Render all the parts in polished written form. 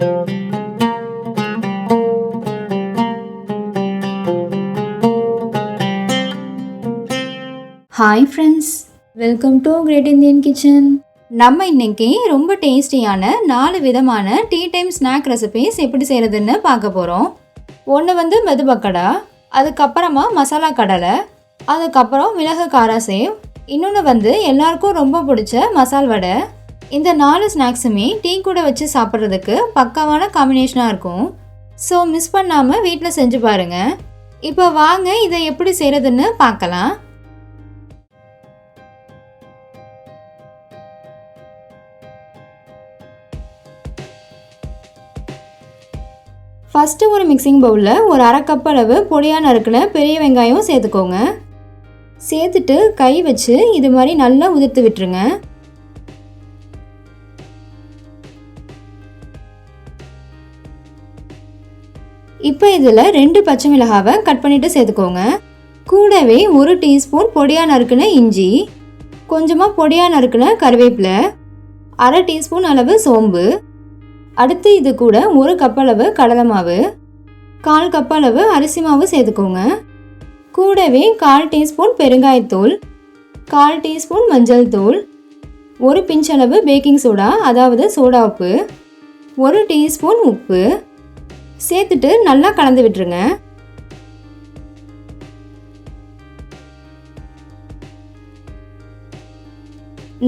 Hi friends, welcome to great Indian kitchen. நம்ம இன்னைக்கு ரொம்ப டேஸ்டியான 4 விதமான டீ டைம் ஸ்நாக் ரெசிபிஸ் எப்படி செய்கிறதுன்னு பார்க்க போகிறோம். ஒன்று வந்து மெது பக்கோடா, அதுக்கப்புறமா மசாலா கடலை, அதுக்கப்புறம் மிளகு காரா சேவ், இன்னொன்று வந்து எல்லாருக்கும் ரொம்ப பிடிச்ச மசால் வடை. இந்த 4 ஸ்நாக்ஸுமே டீ கூட வச்சு சாப்பிட்றதுக்கு பக்காவான காம்பினேஷனாக இருக்கும். ஸோ மிஸ் பண்ணாமல் வீட்டில் செஞ்சு பாருங்கள். இப்போ வாங்க இதை எப்படி செய்கிறதுன்னு பார்க்கலாம். ஃபஸ்ட்டு ஒரு மிக்சிங் பவுலில் ஒரு அரை கப் அளவு பொடியாக நறுக்கின பெரிய வெங்காயம் சேர்த்துக்கோங்க. சேர்த்துட்டு கை வச்சு இது மாதிரி நல்லா உதிர்த்து விட்டுருங்க. இப்போ இதில் 2 பச்சை மிளகாவை கட் பண்ணிவிட்டு சேர்த்துக்கோங்க. கூடவே 1 டீஸ்பூன் பொடியாக நறுக்கின இஞ்சி, கொஞ்சமாக பொடியாக நறுக்கின கருவேப்பிலை, அரை டீஸ்பூன் அளவு சோம்பு, அடுத்து இது கூட 1 கப் அளவு கடலை மாவு, 1/4 கப் அளவு அரிசி மாவு சேர்த்துக்கோங்க. கூடவே 1/4 டீஸ்பூன் பெருங்காயத்தூள், 1/4 டீஸ்பூன் மஞ்சள் தூள், 1 பிஞ்ச் அளவு பேக்கிங் சோடா அதாவது சோடா உப்பு, 1 டீஸ்பூன் உப்பு சேர்த்துட்டு நல்லா கலந்து விட்டுருங்க.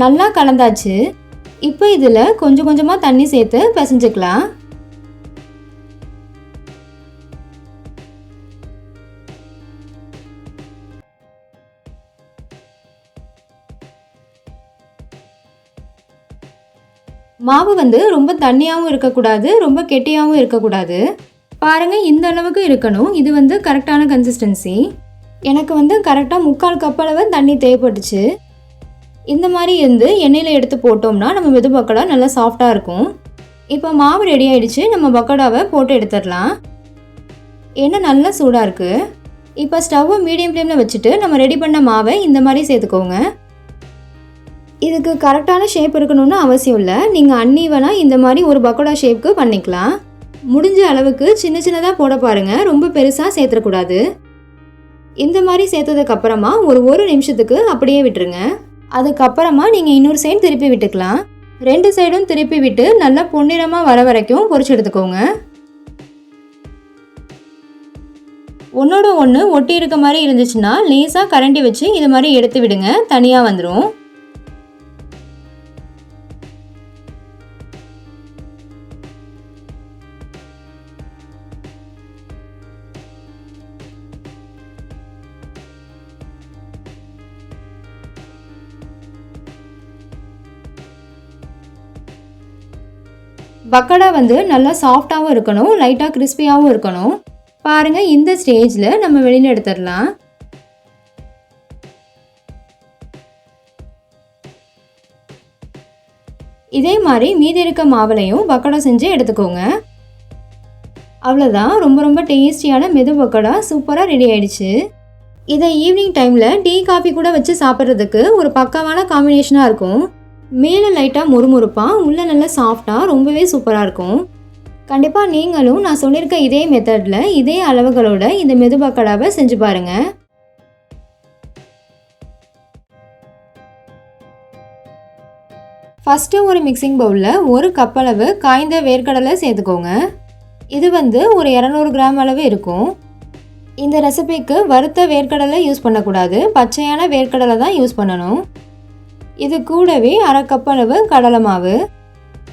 நல்லா கலந்தாச்சு. இப்போ இதில் கொஞ்சம் கொஞ்சமாக தண்ணி சேர்த்து பிசைஞ்சுக்கலாம். மாவு வந்து ரொம்ப தண்ணியாகவும் இருக்கக்கூடாது, ரொம்ப கெட்டியாகவும் இருக்கக்கூடாது. பாருங்கள், இந்த அளவுக்கு இருக்கணும். இது வந்து கரெக்டான கன்சிஸ்டன்சி. எனக்கு வந்து கரெக்டாக 3/4 கப் அளவு தண்ணி தேவைப்பட்டுச்சு. இந்த மாதிரி இருந்து எண்ணெயில் எடுத்து போட்டோம்னா நம்ம மெது பக்கோடா நல்லா சாஃப்டாக இருக்கும். இப்போ மாவு ரெடி ஆகிடுச்சு. நம்ம பக்கோடாவை போட்டு எடுத்துடலாம். எண்ணெய் நல்லா சூடாக இருக்குது. இப்போ ஸ்டவ்வை மீடியம் ஃப்ளேமில் வச்சுட்டு நம்ம ரெடி பண்ண மாவை இந்த மாதிரி சேர்த்துக்கோங்க. இதுக்கு கரெக்டான ஷேப் இருக்கணும்னு அவசியம் இல்லை. நீங்கள் அன்ஈவனாக இந்த மாதிரி ஒரு பக்கோடா ஷேப்புக்கு பண்ணிக்கலாம். முடிஞ்ச அளவுக்கு சின்ன சின்னதாக போட பாருங்கள், ரொம்ப பெருசாக சேர்த்துடக்கூடாது. இந்த மாதிரி சேர்த்ததுக்கப்புறமா ஒரு நிமிஷத்துக்கு அப்படியே விட்டுருங்க. அதுக்கப்புறமா நீங்கள் இன்னொரு சைடு திருப்பி விட்டுக்கலாம். 2 சைடும் திருப்பி விட்டு நல்லா பொன்னிறமாக வர வரைக்கும் பொரிச்சு எடுத்துக்கோங்க. ஒன்றோட ஒன்று ஒட்டி இருக்க மாதிரி இருந்துச்சுன்னா லேசாக கரண்டி வச்சு இது மாதிரி எடுத்து விடுங்க, தனியாக வந்துடும். பக்கோடா வந்து நல்லா சாஃப்டாகவும் இருக்கணும், லைட்டாக கிறிஸ்பியாகவும் இருக்கணும். பாருங்கள், இந்த ஸ்டேஜில் நம்ம வெளியில் எடுத்துடலாம். இதே மாதிரி மீதி இருக்க மாவுலையும் பக்கோடா செஞ்சு எடுத்துக்கோங்க. அவ்வளோதான், ரொம்ப ரொம்ப டேஸ்டியான மெது பக்கோடா சூப்பராக ரெடி ஆயிடுச்சு. இதை ஈவினிங் டைமில் டீ காஃபி கூட வச்சு சாப்பிட்றதுக்கு ஒரு பக்காவான காம்பினேஷனாக இருக்கும். மேலே லைட்டாக முறுமுறுப்பாக, உள்ளே நல்லா சாஃப்டாக, ரொம்பவே சூப்பராக இருக்கும். கண்டிப்பாக நீங்களும் நான் சொல்லியிருக்க இதே மெத்தடில் இதே அளவுகளோட இந்த மெது பக்கோடாவை செஞ்சு பாருங்கள். ஃபஸ்ட்டு ஒரு மிக்சிங் பவுலில் 1 கப் அளவு காய்ந்த வேர்க்கடலை சேர்த்துக்கோங்க. இது வந்து ஒரு 200 கிராம் அளவு இருக்கும். இந்த ரெசிபிக்கு வறுத்த வேர்க்கடலை யூஸ் பண்ணக்கூடாது, பச்சையான வேர்க்கடலை தான் யூஸ் பண்ணணும். இது கூடவே அரை கப் அளவு கடலை மாவு,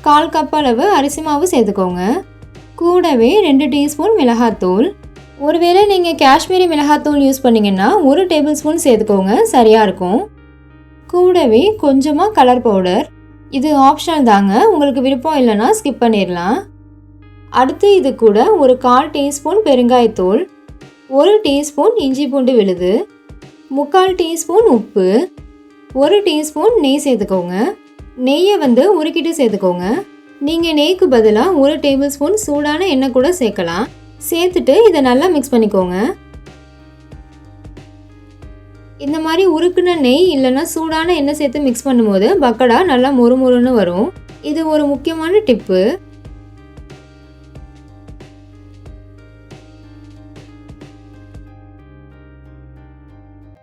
1/4 கப் அளவு அரிசி மாவு சேர்த்துக்கோங்க. கூடவே 2 டீஸ்பூன் மிளகாத்தூள். ஒருவேளை நீங்கள் காஷ்மீரி மிளகாத்தூள் யூஸ் பண்ணிங்கன்னா 1 டேபிள் ஸ்பூன் சேர்த்துக்கோங்க, சரியாக இருக்கும். கூடவே கொஞ்சமாக கலர் பவுடர். இது ஆப்ஷனல் தாங்க, உங்களுக்கு விருப்பம் இல்லைன்னா ஸ்கிப் பண்ணிடலாம். அடுத்து இது கூட ஒரு 1/4 டீஸ்பூன் பெருங்காயத்தூள், 1 டீஸ்பூன் இஞ்சி பூண்டு விழுது, 3/4 டீஸ்பூன் உப்பு, 1 டீஸ்பூன் நெய் சேர்த்துக்கோங்க. நெய்யை வந்து உருக்கிட்டு சேர்த்துக்கோங்க. நீங்கள் நெய்க்கு பதிலாக 1 டேபிள் ஸ்பூன் சூடான எண்ணெய் கூட சேர்க்கலாம். சேர்த்துட்டு இதை நல்லா மிக்ஸ் பண்ணிக்கோங்க. இந்த மாதிரி உருக்குன நெய் இல்லைன்னா சூடான எண்ணெய் சேர்த்து மிக்ஸ் பண்ணும்போது பக்கோடா நல்லா மொறுமொறுன்னு வரும். இது ஒரு முக்கியமான டிப்பு.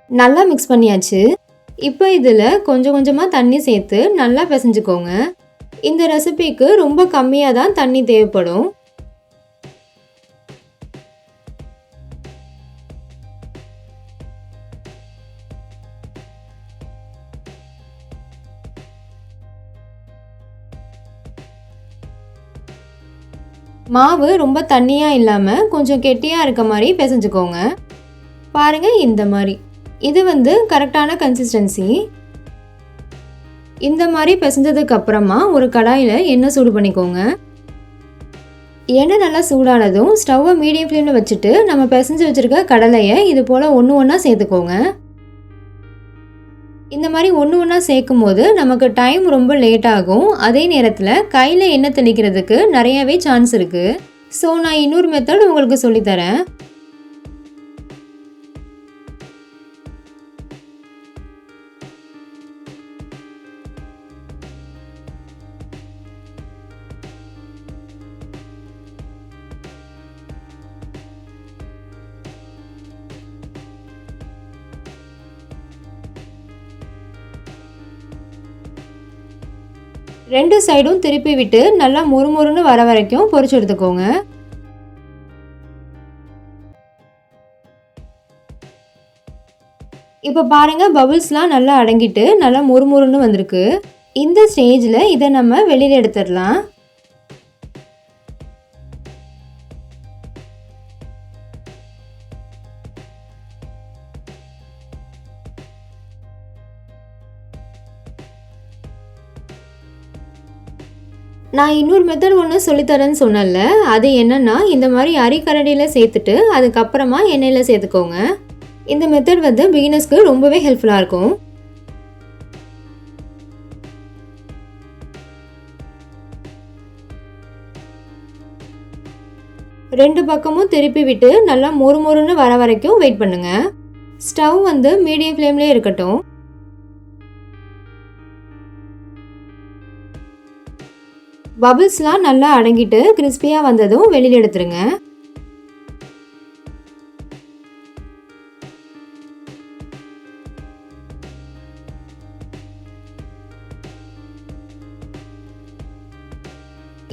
நல்லா மிக்ஸ் பண்ணியாச்சு. இப்போ இதில் கொஞ்சம் கொஞ்சமாக தண்ணி சேர்த்து நல்லா பிசைஞ்சுக்கோங்க. இந்த ரெசிபிக்கு ரொம்ப கம்மியாக தான் தண்ணி தேவைப்படும். மாவு ரொம்ப தண்ணியாக இல்லாமல் கொஞ்சம் கெட்டியாக இருக்க மாதிரி பிசைஞ்சுக்கோங்க. பாருங்கள், இந்த மாதிரி. இது கரெக்டான கன்சிஸ்டன்சி. இந்த மாதிரி பிசைஞ்சதுக்கு அப்புறமா ஒரு கடாயில் எண்ணெய் சூடு பண்ணிக்கோங்க. எண்ணெய் நல்லா சூடானதும் ஸ்டவ்வை மீடியம் ஃப்ளேமில் வச்சுட்டு நம்ம பிசைஞ்சு வச்சுருக்க கடலையை இது போல் ஒன்று ஒன்றா சேர்த்துக்கோங்க. இந்த மாதிரி ஒன்று ஒன்றா சேர்க்கும் போது நமக்கு டைம் ரொம்ப லேட் ஆகும். அதே நேரத்தில் கையில் எண்ணெய் தெளிக்கிறதுக்கு நிறையாவே சான்ஸ் இருக்குது. ஸோ நான் இன்னொரு மெத்தட் உங்களுக்கு சொல்லித்தரேன். ரெண்டு சைடும் திருப்பி விட்டு நல்லா மொறுமொறுன்னு வர வரைக்கும் பொரிச்சு எடுத்துக்கோங்க. இப்போ பாருங்க, பபிள்ஸ்லாம் நல்லா அடங்கிட்டு நல்லா மொறுமொறுன்னு வந்திருக்கு. இந்த ஸ்டேஜில் இதை நம்ம வெளியில் எடுத்துடலாம். நான் இன்னொரு மெத்தட் ஒன்று சொல்லித்தரேன்னு சொன்னேன்ல, அது என்னென்னா இந்த மாதிரி அரிக்கரண்டியில் சேர்த்துட்டு அதுக்கப்புறமா எண்ணெயில் சேர்த்துக்கோங்க. இந்த மெத்தட் பிகினர்ஸ்க்கு ரொம்பவே ஹெல்ப்ஃபுல்லாக இருக்கும். ரெண்டு பக்கமும் திருப்பி விட்டு நல்லா மொறுமொறுன்னு வர வரைக்கும் வெயிட் பண்ணுங்க. ஸ்டவ் மீடியம் ஃப்ளேம்லேயே இருக்கட்டும். பபிள்ஸ்லாம் நல்லா அடங்கிட்டு கிறிஸ்பியாக வந்ததும் வெளியில் எடுத்துருங்க.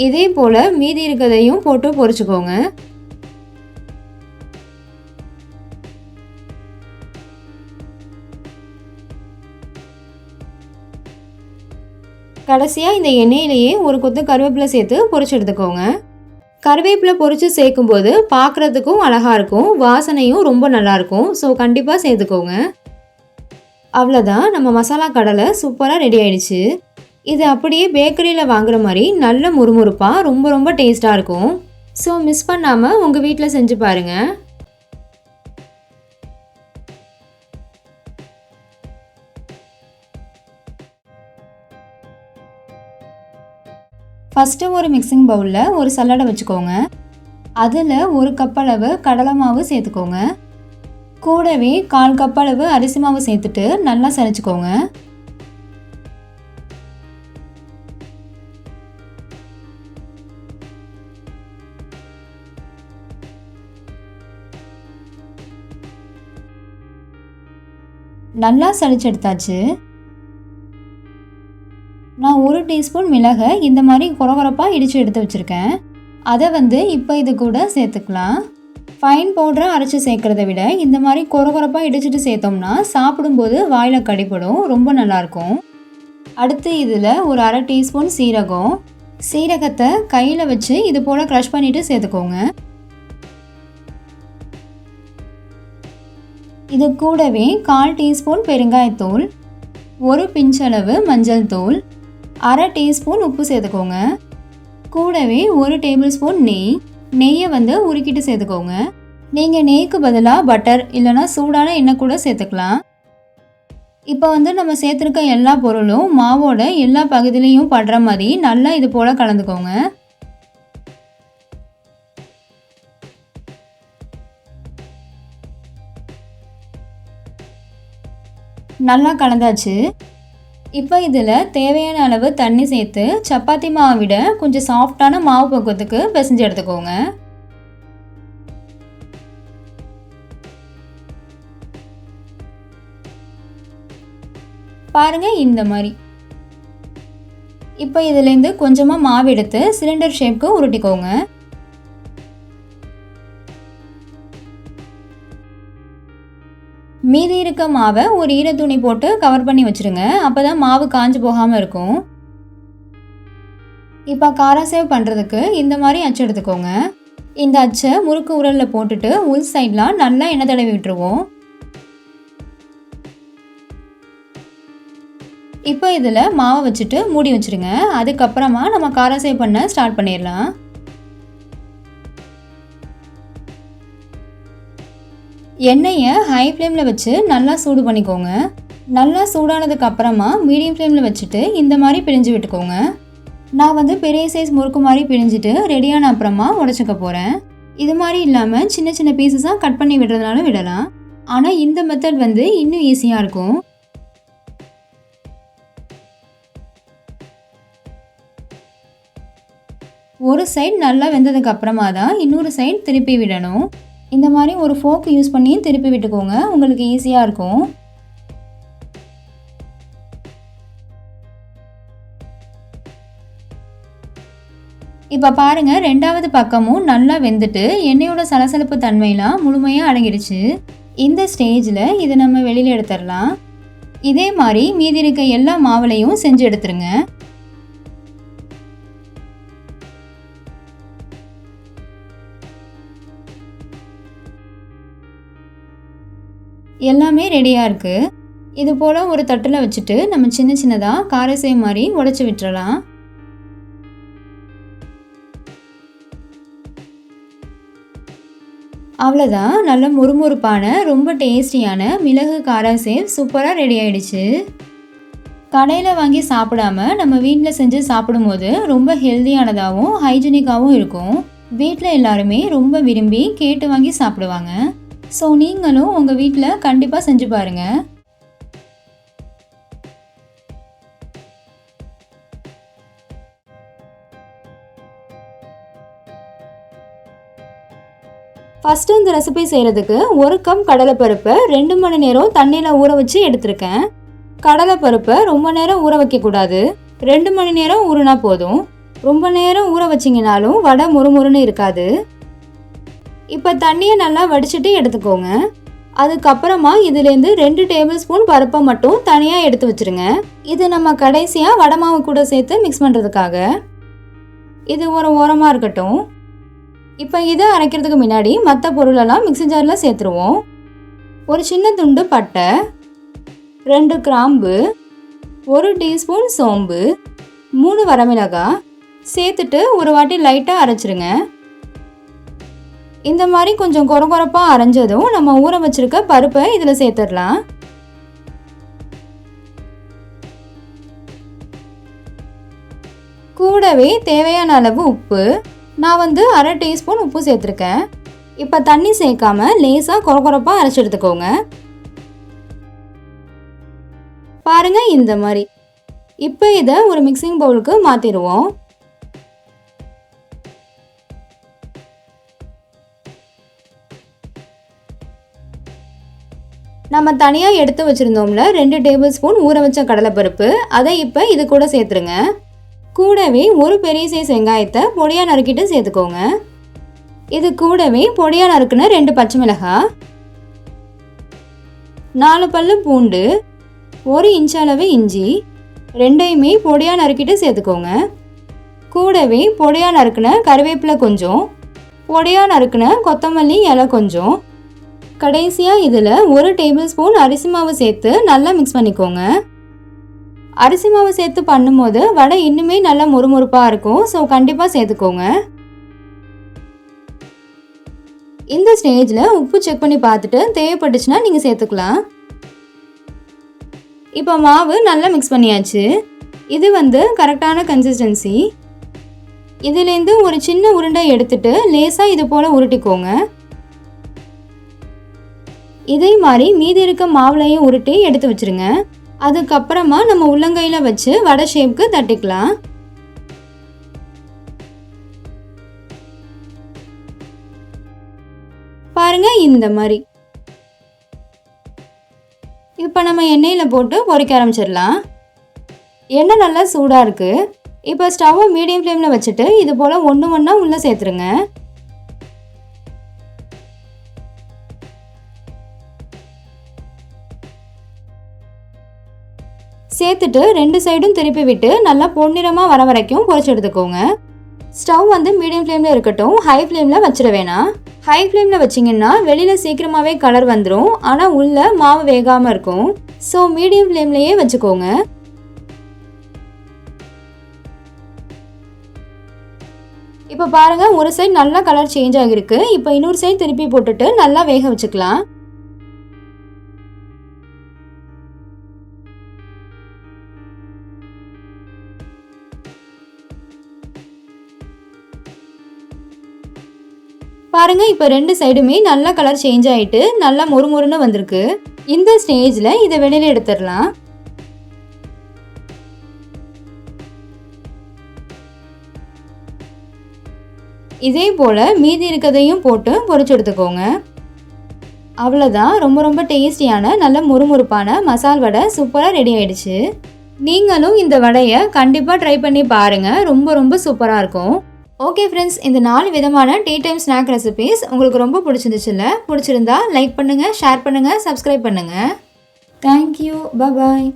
இதே போல் மீதி இருக்கிறதையும் போட்டு பொரிச்சுக்கோங்க. கடைசியாக இந்த எண்ணெயிலேயே ஒரு கொத்து கருவேப்பிலை சேர்த்து பொரிச்சு எடுத்துக்கோங்க. கருவேப்பிலை பொரிச்சு சேர்க்கும்போது பார்க்குறதுக்கும் அழகாக இருக்கும், வாசனையும் ரொம்ப நல்லாயிருக்கும். ஸோ கண்டிப்பாக சேர்த்துக்கோங்க. அவ்வளோதான், நம்ம மசாலா கடலை சூப்பராக ரெடி ஆயிடுச்சு. இது அப்படியே பேக்கரியில் வாங்குற மாதிரி நல்ல முறுமுறுப்பாக ரொம்ப ரொம்ப டேஸ்ட்டாக இருக்கும். ஸோ மிஸ் பண்ணாமல் உங்கள் வீட்டில் செஞ்சு பாருங்கள். ஃபஸ்ட்டு ஒரு மிக்சிங் பவுலில் ஒரு சல்லடை வச்சுக்கோங்க. அதில் ஒரு கப் அளவு கடலை மாவு சேர்த்துக்கோங்க. கூடவே 1/4 கப் அளவு அரிசி மாவு சேர்த்துட்டு நல்லா சலிச்சுக்கோங்க. நல்லா சலிச்சு எடுத்தாச்சு. நான் 1 டீஸ்பூன் மிளகை இந்த மாதிரி கொரகொரப்பாக இடித்து எடுத்து வச்சுருக்கேன். அதை இப்போ இது கூட சேர்த்துக்கலாம். ஃபைன் பவுடரை அரைச்சி சேர்க்குறத விட இந்த மாதிரி கொரகொரப்பாக இடிச்சிட்டு சேர்த்தோம்னா சாப்பிடும்போது வாயில் கடிப்படும், ரொம்ப நல்லாயிருக்கும். அடுத்து இதில் ஒரு 1/2 டீஸ்பூன் சீரகம். சீரகத்தை கையில் வச்சு இது போல் க்ரஷ் பண்ணிவிட்டு சேர்த்துக்கோங்க. இது கூடவே 1/4 டீஸ்பூன் பெருங்காயத்தூள், ஒரு பிஞ்சளவு மஞ்சள் தூள், 1/2 டீஸ்பூன் உப்பு சேர்த்துக்கோங்க. கூடவே 1 டேபிள் ஸ்பூன் நெய்யை உருக்கிட்டு சேர்த்துக்கோங்க. நீங்கள் நெய்க்கு பதிலாக பட்டர் இல்லைனா சூடான எண்ணெய் கூட சேர்த்துக்கலாம். இப்போ நம்ம சேர்த்துருக்க எல்லா பொருளும் மாவோட எல்லா பகுதியிலையும் படுற மாதிரி நல்லா இது போல் கலந்துக்கோங்க. நல்லா கலந்தாச்சு. இப்போ இதில் தேவையான அளவு தண்ணி சேர்த்து சப்பாத்தி மாவை விட கொஞ்சம் சாஃப்டான மாவு பக்குவத்துக்கு பிசைஞ்சு எடுத்துக்கோங்க. பாருங்கள் இந்த மாதிரி. இப்போ இதுலேருந்து கொஞ்சமாக மாவு எடுத்து சிலிண்டர் ஷேப்க்கு உருட்டிக்கோங்க. மீதி இருக்க மாவை ஒரு ஈரத்துணி போட்டு கவர் பண்ணி வச்சுருங்க. அப்போ தான் மாவு காஞ்சு போகாமல் இருக்கும். இப்போ காரா சேவ் பண்ணுறதுக்கு இந்த மாதிரி அச்சு எடுத்துக்கோங்க. இந்த அச்சை முறுக்கு உரலில் போட்டுட்டு உள் சைட்லாம் நல்லா எண்ணெய் தடவி விட்டுருவோம். இப்போ இதில் மாவை வச்சுட்டு மூடி வச்சுருங்க. அதுக்கப்புறமா நம்ம காரா சேவ் பண்ண ஸ்டார்ட் பண்ணிடலாம். எண்ணெயை ஹை ஃப்ளேமில் வச்சு நல்லா சூடு பண்ணிக்கோங்க. நல்லா சூடானதுக்கு அப்புறமா மீடியம் ஃப்ளேமில் வச்சுட்டு இந்த மாதிரி பிழிஞ்சு விட்டுக்கோங்க. நான் வந்து பெரிய சைஸ் முறுக்கு மாதிரி பிழிஞ்சிட்டு ரெடியான அப்புறமா உடச்சிக்க போகிறேன். இது மாதிரி இல்லாமல் சின்ன சின்ன பீசஸாக கட் பண்ணி விடுறதுனால விடலாம். ஆனால் இந்த மெத்தட் வந்து இன்னும் ஈஸியாக இருக்கும். ஒரு சைடு நல்லா வெந்ததுக்கு அப்புறமா தான் இன்னொரு சைடு திருப்பி விடணும். இந்த மாதிரி ஒரு ஃபோக் யூஸ் பண்ணி திருப்பி விட்டுக்கோங்க, உங்களுக்கு ஈஸியாக இருக்கும். இப்போ பாருங்கள், ரெண்டாவது பக்கமும் நல்லா வெந்துட்டு எண்ணெயோட சலசலப்பு தன்மையெல்லாம் முழுமையாக அடங்கிடுச்சு. இந்த ஸ்டேஜில் இதை நம்ம வெளியில் எடுத்துடலாம். இதே மாதிரி மீதி இருக்க எல்லா மாவுலையும் செஞ்சு எடுத்துருங்க. எல்லாமே ரெடியாக இருக்குது. இது போல் ஒரு தட்டில் வச்சுட்டு நம்ம சின்ன சின்னதாக காரசே மாதிரி உடைச்சி விட்டுறலாம். அவ்வளோதான், நல்ல முறுமுறுப்பான ரொம்ப டேஸ்டியான மிளகு காரசேவ் சூப்பராக ரெடி ஆயிடுச்சு. கடையில் வாங்கி சாப்பிடாம நம்ம வீட்டில் செஞ்சு சாப்பிடும்போது ரொம்ப ஹெல்தியானதாகவும் ஹைஜீனிக்காகவும் இருக்கும். வீட்டில் எல்லாருமே ரொம்ப விரும்பி கேட்டு வாங்கி சாப்பிடுவாங்க. ஸோ நீங்களும் உங்கள் வீட்டில் கண்டிப்பாக செஞ்சு பாருங்கள். ஃபஸ்ட்டு இந்த ரெசிபி செய்கிறதுக்கு 1 கப் கடலைப்பருப்பை 2 மணி நேரம் தண்ணியில் ஊற வச்சு எடுத்திருக்கேன். கடலைப்பருப்பை ரொம்ப நேரம் ஊற வைக்கக்கூடாது, 2 மணி நேரம் ஊறினா போதும். ரொம்ப நேரம் ஊற வச்சிங்கனாலும் வடை முறுமுறுன்னு இருக்காது. இப்போ தண்ணியை நல்லா வடிச்சிட்டு எடுத்துக்கோங்க. அதுக்கப்புறமா இதுலேருந்து 2 டேபிள் ஸ்பூன் பருப்பை மட்டும் தனியாக எடுத்து வச்சுருங்க. இது நம்ம கடைசியாக வடை மாவு கூட சேர்த்து மிக்ஸ் பண்ணுறதுக்காக. இது ஒரு ஓரமாக இருக்கட்டும். இப்போ இதை அரைக்கிறதுக்கு முன்னாடி மற்ற பொருளெல்லாம் மிக்ஸி ஜாரில் சேர்த்துருவோம். ஒரு சின்ன துண்டு பட்டை, 2 கிராம்பு, 1 டீஸ்பூன் சோம்பு, 3 வரமிளகாய் சேர்த்துட்டு ஒரு வாட்டி லைட்டாக அரைச்சிருங்க. இந்த மாதிரி கொஞ்சம் கொரகொரப்பாக அரைஞ்சதும் நம்ம ஊற வச்சிருக்க பருப்பை இதில் சேர்த்துடலாம். கூடவே தேவையான அளவு உப்பு, நான் வந்து 1/2 டீஸ்பூன் உப்பு சேர்த்துருக்கேன். இப்போ தண்ணி சேர்க்காம லேசாக கொரகொரப்பாக அரைச்சி எடுத்துக்கோங்க. பாருங்க இந்த மாதிரி. இப்போ இதை ஒரு மிக்சிங் பவுலுக்கு மாற்றிடுவோம். நம்ம தனியாக எடுத்து வச்சுருந்தோம்ல 2 டேபிள் ஸ்பூன் ஊற வச்ச கடலைப்பருப்பு, அதை இப்போ இது கூட சேர்த்துருங்க. கூடவே ஒரு பெரிய சைஸ் வெங்காயத்தை பொடியாக நறுக்கிட்டு சேர்த்துக்கோங்க. இது கூடவே பொடியாக நறுக்குன 2 பச்சை மிளகாய், 4 பல்லு பூண்டு, 1 இன்ச் அளவு இஞ்சி, 2யுமே பொடியாக நறுக்கிட்டு சேர்த்துக்கோங்க. கூடவே பொடியாக நறுக்குன கருவேப்பிலை கொஞ்சம், பொடியாக நறுக்குன கொத்தமல்லி இலை கொஞ்சம். கடைசியாக இதில் 1 டேபிள் ஸ்பூன் அரிசி மாவு சேர்த்து நல்லா மிக்ஸ் பண்ணிக்கோங்க. அரிசி மாவு சேர்த்து பண்ணும்போது வடை இன்னுமே நல்லா முறுமுறுப்பாக இருக்கும். ஸோ கண்டிப்பாக சேர்த்துக்கோங்க. இந்த ஸ்டேஜில் உப்பு செக் பண்ணி பார்த்துட்டு தேவைப்பட்டுச்சுன்னா நீங்கள் சேர்த்துக்கலாம். இப்போ மாவு நல்லா மிக்ஸ் பண்ணியாச்சு. இது வந்து கரெக்டான கன்சிஸ்டன்சி. இதுலேருந்து ஒரு சின்ன உருண்டை எடுத்துட்டு லேசாக இது போல் உருட்டிக்கோங்க. இதே மாதிரி மீதி இருக்க மாவுலையும் உருட்டி எடுத்து வச்சுருங்க. அதுக்கப்புறமா நம்ம உள்ளங்கையில் வச்சு வடை ஷேப்க்கு தட்டிக்கலாம். பாருங்க இந்த மாதிரி. இப்போ இப்போ நம்ம எண்ணெயில் போட்டு பொரிக்க ஆரம்பிச்சிடலாம். எண்ணெய் நல்லா சூடாக இருக்குது. இப்போ ஸ்டவ்வை மீடியம் ஃப்ளேமில் வச்சுட்டு இது போல் ஒன்று ஒன்றா உள்ளே சேர்த்துருங்க. சேர்த்துட்டு 2 சைடும் திருப்பி விட்டு நல்லா பொன்னிறமாக வர வரைக்கும் பொரிச்சு எடுத்துக்கோங்க. ஸ்டவ் வந்து மீடியம் ஃப்ளேமில் இருக்கட்டும், ஹை ஃப்ளேமில் வச்சிட வேணாம். ஹை ஃப்ளேமில் வச்சிங்கன்னா வெளியில் சீக்கிரமாகவே கலர் வந்துடும், ஆனால் உள்ளே மாவு வேகாமல் இருக்கும். ஸோ மீடியம் ஃப்ளேம்லேயே வச்சுக்கோங்க. இப்போ பாருங்கள், ஒரு சைடு நல்லா கலர் சேஞ்ச் ஆகிருக்கு. இப்போ இன்னொரு சைடு திருப்பி போட்டுட்டு நல்லா வேக வச்சுக்கலாம். பாருங்க, இப்போ 2 சைடுமே நல்ல கலர் சேஞ்ச் ஆயிட்டு நல்லா மொறுமொறுன்னு வந்திருக்கு. இந்த ஸ்டேஜ்ல இதை வெளியில எடுத்துடலாம். இதே போல மீதி இருக்கதையும் போட்டு பொரிச்சு எடுத்துக்கோங்க. அவ்வளோதான், ரொம்ப ரொம்ப டேஸ்டியான நல்ல மொறுமொறுப்பான மசால் வடை சூப்பராக ரெடி ஆயிடுச்சு. நீங்களும் இந்த வடையை கண்டிப்பாக ட்ரை பண்ணி பாருங்க, ரொம்ப ரொம்ப சூப்பராக இருக்கும். ஓகே ஃப்ரெண்ட்ஸ், இந்த 4 விதமான டீ டைம் ஸ்நாக் ரெசிபீஸ் உங்களுக்கு ரொம்ப பிடிச்சிருந்துச்சுல்ல? பிடிச்சிருந்தா லைக் பண்ணுங்கள், ஷேர் பண்ணுங்கள், சப்ஸ்கிரைப் பண்ணுங்கள். தேங்க்யூ, பாய்.